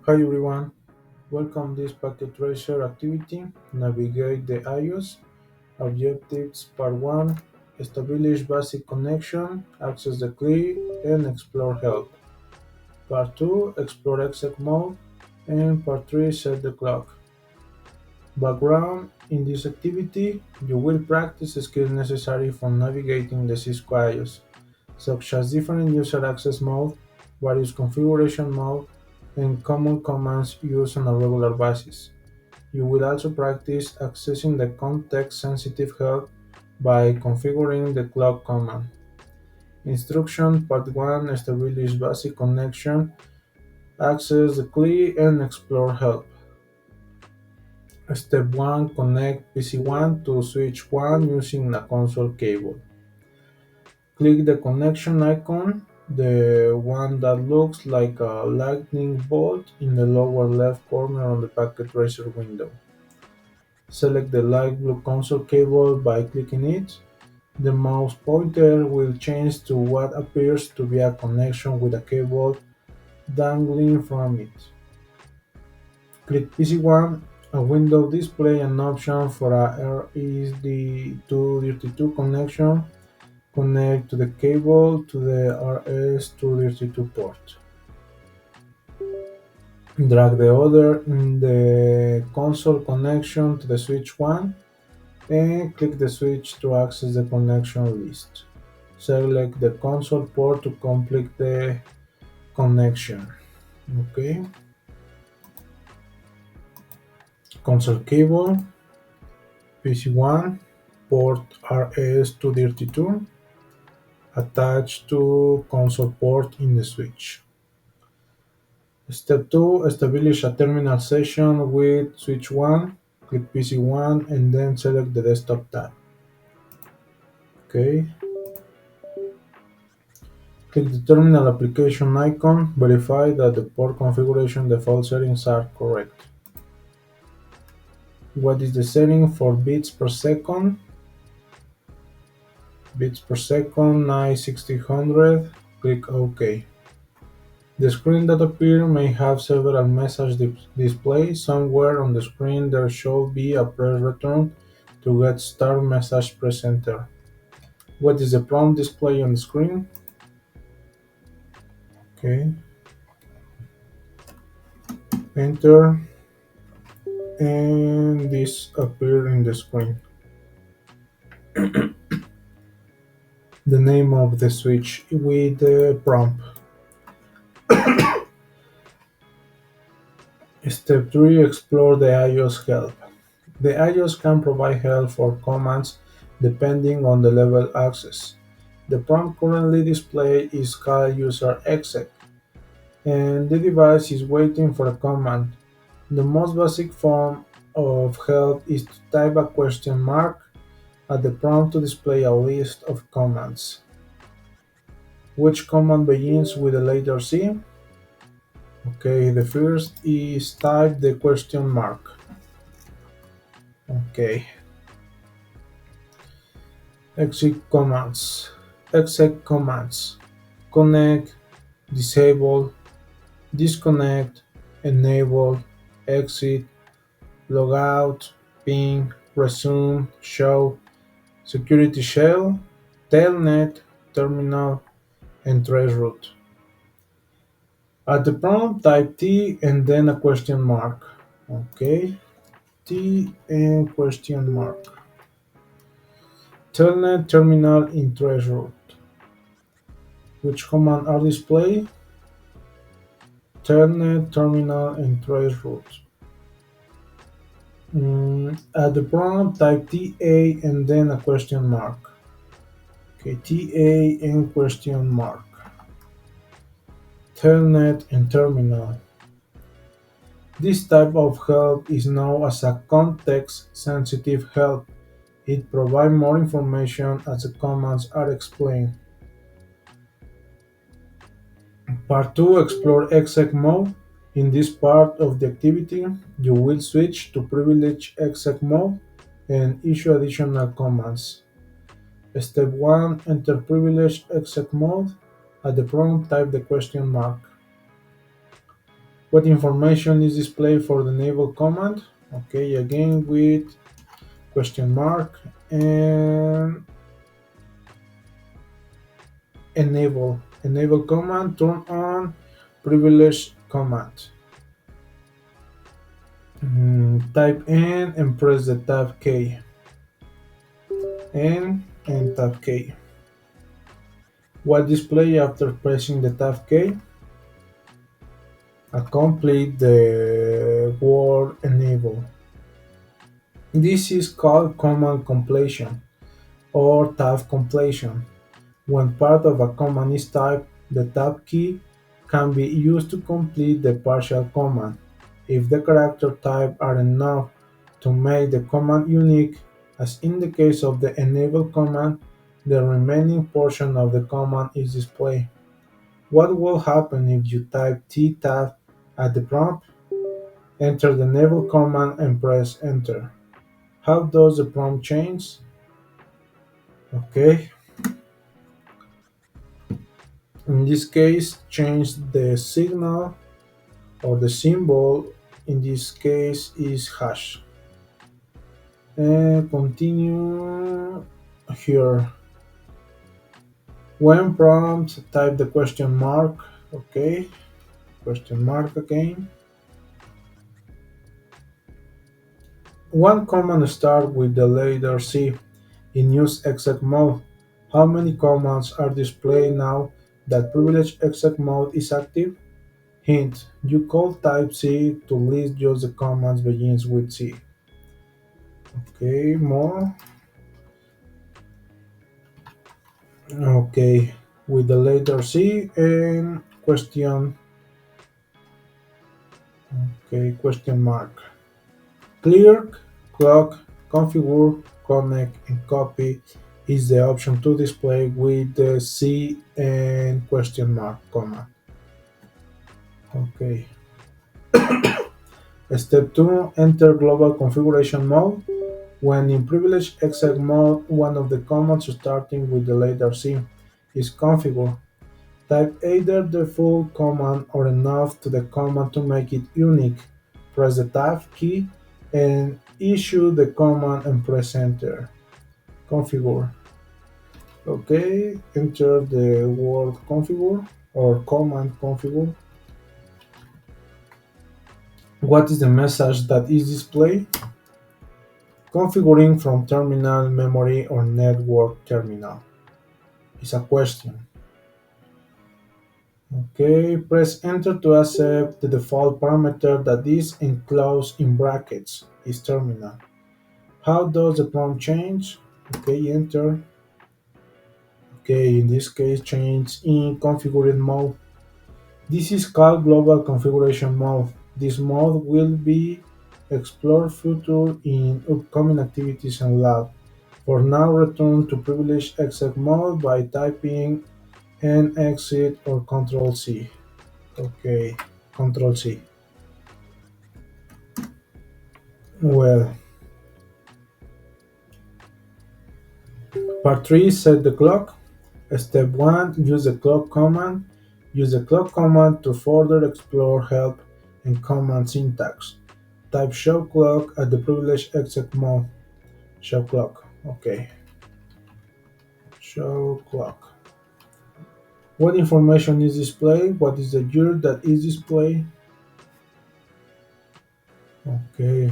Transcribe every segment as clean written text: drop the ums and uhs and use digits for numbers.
Hi everyone, welcome this packet tracer activity. Navigate the iOS. Objectives Part 1. Establish basic connection, access the CLI, and explore help. Part 2. Explore exec mode. And Part 3. Set the clock. Background. In this activity, you will practice skills necessary for navigating the Cisco iOS, such as different user access mode, various configuration mode, and common commands used on a regular basis. You will also practice accessing the context-sensitive help by configuring the clock command. Instruction Part 1. Establish basic connection, access the CLI, and explore help. Step 1. Connect PC1 to switch 1 using a console cable. Click the connection icon, the one that looks like a lightning bolt in the lower left corner on the packet tracer window. Select the light blue console cable by clicking it. The mouse pointer will change to what appears to be a connection with a cable dangling from it. Click PC1. A window displays an option for a RS-232 connection. Connect to the cable to the RS-232 port. Drag the other in the console connection to the switch 1 and click the switch to access the connection list. Select the console port to complete the connection. Okay. Console cable, PC1, port RS-232, attached to console port in the switch. Step 2. Establish a terminal session with switch 1. Click PC1 and then select the desktop tab. Okay. Click the terminal application icon. Verify that the port configuration default settings are correct. What is the setting for bits per second? Bits per second 9 1600. Click OK. The screen that appears may have several messages displayed. Somewhere on the screen there should be a press return to get start message. Press enter. What is the prompt display on the screen? Okay, enter, and this appear in the screen. The name of the switch with the prompt. Step 3. Explore the iOS help. The iOS can provide help for commands depending on the level access. The prompt currently displayed is called user exec, and the device is waiting for a command. The most basic form of help is to type a question mark at the prompt to display a list of commands. Which command begins with the letter C? Okay, the first is type the question mark. Okay, exec commands. Exec commands. Connect, disable, disconnect, enable, exit, logout, ping, resume, show, security shell, telnet, terminal, and traceroute. At the prompt, type T and then a question mark. Okay, T and question mark. Telnet, terminal, in traceroute. Which command are displayed? Telnet, terminal, and traceroute. At the prompt, type TA and then a question mark. Okay, TA and question mark. Telnet and terminal. This type of help is known as a context-sensitive help. It provides more information as the commands are explained. Part 2. Explore exec mode. In this part of the activity, you will switch to privileged exec mode and issue additional commands. Step 1. Enter privileged exec mode. At the prompt, type the question mark. What information is displayed for the enable command? Okay, again with question mark and enable command, turn on privilege command. Type N and press the tab key. N and tab key. What display after pressing the tab key? Complete the word enable. This is called command completion or tab completion. When part of a command is typed, the tab key can be used to complete the partial command. If the character type are enough to make the command unique, as in the case of the enable command, the remaining portion of the command is displayed. What will happen if you type T-tab at the prompt? Enter the enable command and press enter. How does the prompt change? Okay, in this case, change the signal or the symbol. In this case is hash. And continue here. When prompt, type the question mark. Okay, question mark again. One command start with the letter C in use exec mode. How many commands are displayed now that privilege exec mode is active? Hint: you could type C to list just the commands begins with C. Okay, more. Okay, with the letter C and question. Okay, question mark. Clear, clock, configure, connect, and copy is the option to display with the C and question mark command. Okay. Step 2. Enter global configuration mode. When in privileged exec mode, one of the commands starting with the letter C is configure. Type either the full command or enough to the command to make it unique. Press the tab key and issue the command and press enter. Configure. Okay, enter the word configure or command configure. What is the message that is displayed? Configuring from terminal, memory, or network terminal is a question. Okay, press enter to accept the default parameter that is enclosed in brackets is terminal. How does the prompt change? Okay, enter. Okay, in this case, change in configured mode. This is called global configuration mode. This mode will be explored further in upcoming activities and lab. For now, return to privileged exec mode by typing N exit or Control C. Okay, Control C. Well, part 3, set the clock. Step 1, use the clock command. Use the clock command to further explore help and command syntax. Type show clock at the privileged exec mode. Show clock. Okay, show clock. What information is displayed? What is the year that is displayed? Okay,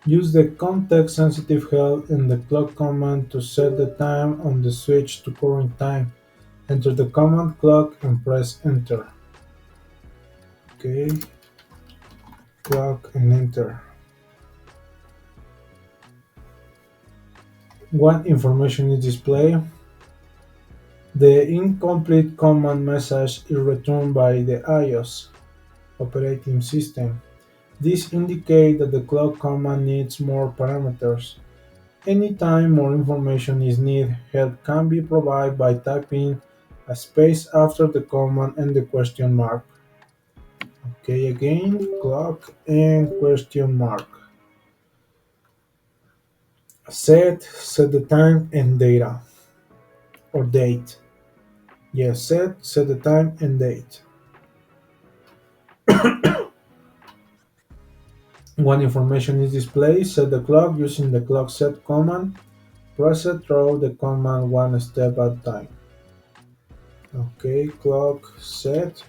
use the context-sensitive help in the clock command to set the time on the switch to current time. Enter the command clock and press enter. Okay, clock and enter. What information is displayed? The incomplete command message is returned by the iOS operating system. This indicates that the clock command needs more parameters. Anytime more information is needed, help can be provided by typing a space after the command and the question mark. Okay, again, clock and question mark. Set the time and data or date. Yes, set the time and date. When information is displayed, set the clock using the clock set command. Proceed through the command one step at a time. Okay, clock set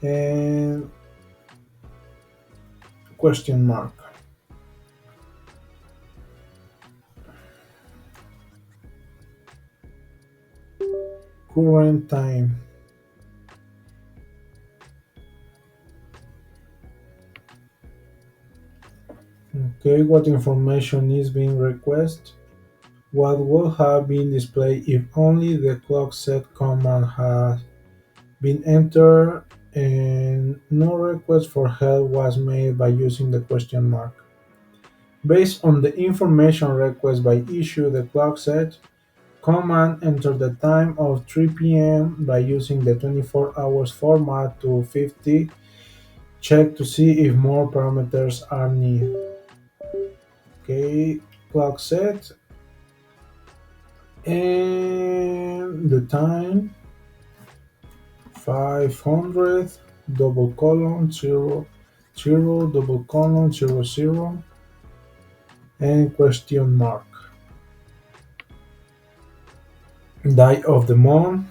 and question mark. Current time. Okay, what information is being requested? What would have been displayed if only the clock set command had been entered and no request for help was made by using the question mark. Based on the information request by issue the clock set command enter the time of 3 p.m. by using the 24 hours format to 50. Check to see if more parameters are needed. Okay, clock set and the time 500 double colon 00 double colon 00 and question mark. Day of the month